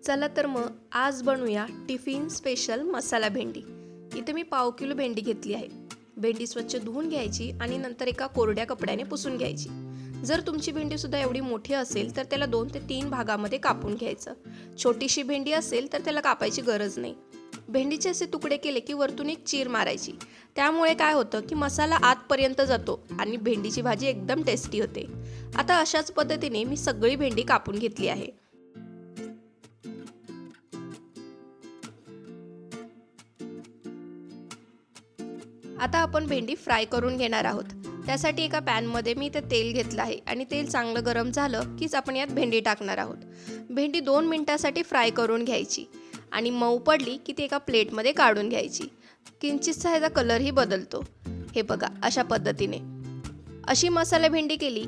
चला तर मग आज बनवूया टिफिन स्पेशल मसाला भेंडी। इथे मी पाव किलो भेंडी घेतली आहे। भेंडी स्वच्छ धुवून घ्यायची आणि नंतर एका कोरड्या कपड्याने पुसून घ्यायची। जर तुमची भेंडी सुद्धा एवढी मोठी असेल तर त्याला 2 ते 3 भागामध्ये कापून घ्यायचं। छोटीशी भेंडी असेल तर त्याला कापायची गरज नाही। भेंडीचे असे तुकडे केले की वरतून एक चीर मारायची। त्यामुळे काय होतं की मसाला आतपर्यंत जातो आणि भेंडीची भाजी एकदम टेस्टी होते। आता अशाच पद्धतीने मी सगळी भेंडी कापून घेतली आहे। आता आपण भेंडी फ्राय करून घेणार आहोत। त्यासाठी एका पॅन मध्ये मी इथे तेल घेतलं आहे आणि तेल चांगलं गरम झालं कीच आपण यात भेंडी टाकणार आहोत। भेंडी 2 मिनिटांसाठी फ्राय करून घ्यायची आणि मऊ पडली की ती एका प्लेट मध्ये काढून घ्यायची। किंचितसा ह्याचा कलरही बदलतो। हे बघा, अशा पद्धतीने अशी मसाला भेंडी केली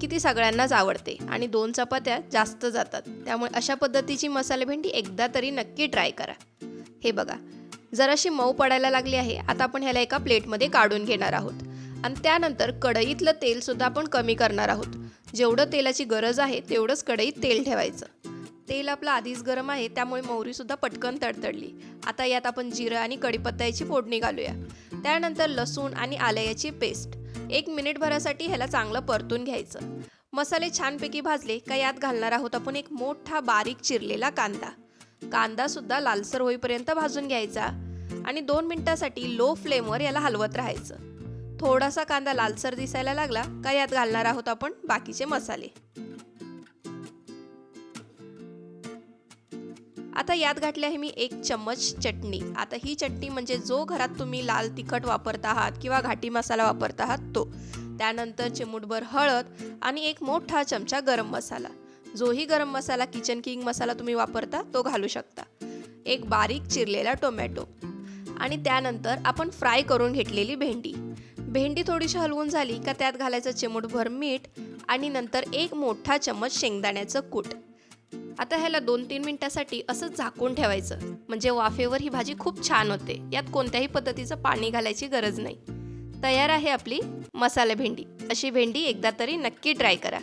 की ती सगळ्यांनाच आवडते आणि 2 चपात्या जास्त जातात। त्यामुळे अशा पद्धतीची मसाला भेंडी एकदा तरी नक्की ट्राय करा। हे बघा, जराशी मऊ पडायला लागली आहे। आता आपण ह्याला एका प्लेटमध्ये काढून घेणार आहोत आणि त्यानंतर कढईतलं तेल सुद्धा आपण कमी करणार आहोत। जेवढं तेलाची गरज आहे तेवढंच कढईत तेल ठेवायचं। तेल आपलं आधीच गरम आहे त्यामुळे मोहरी सुद्धा पटकन तडतडली। आता यात आपण जिरं आणि कढीपत्त्याची फोडणी घालूया। त्यानंतर लसूण आणि आल्याची पेस्ट 1 मिनिटभरासाठी ह्याला चांगलं परतून घ्यायचं। मसाले छानपैकी भाजले का यात घालणार आहोत आपण एक मोठा बारीक चिरलेला कांदा। कांदा सुद्धा लालसर होईपर्यंत भाजून घ्यायचा आणि 2 मिनिटांसाठी लो फ्लेमवर याला हलवत राहायचं। थोडासा कांदा लालसर दिसायला लागला का यात घालणार आहोत आपण बाकीचे मसाले। आता यात घातली आहे मी 1 चम्मच चटणी। आता ही चटणी म्हणजे जो घरात तुम्ही लाल तिखट वापरत आहात किंवा घाटी मसाला वापरत आहात तो। त्यानंतर चिमूटभर हळद आणि 1 मोठा चमचा गरम मसाला। जोही गरम मसाला किचन किंग मसाला तुम्ही वापरता तो घालू शकता। 1 बारीक चिरलेला टोमॅटो आणि त्यानंतर आपण फ्राय करून घेतलेली भेंडी। भेंडी थोडीशी हलवून झाली का त्यात घालायचं चिमूटभर मीठ आणि नंतर 1 मोठा चम्मच शेंगदाण्याचं कूट। आता ह्याला 2-3 मिनिटांसाठी असंच झाकून ठेवायचं, म्हणजे वाफेवर ही भाजी खूप छान होते। यात कोणत्याही पद्धतीचं पाणी घालायची गरज नाही। तयार आहे आपली मसाला भेंडी। अशी भेंडी एकदा तरी नक्की ट्राय करा।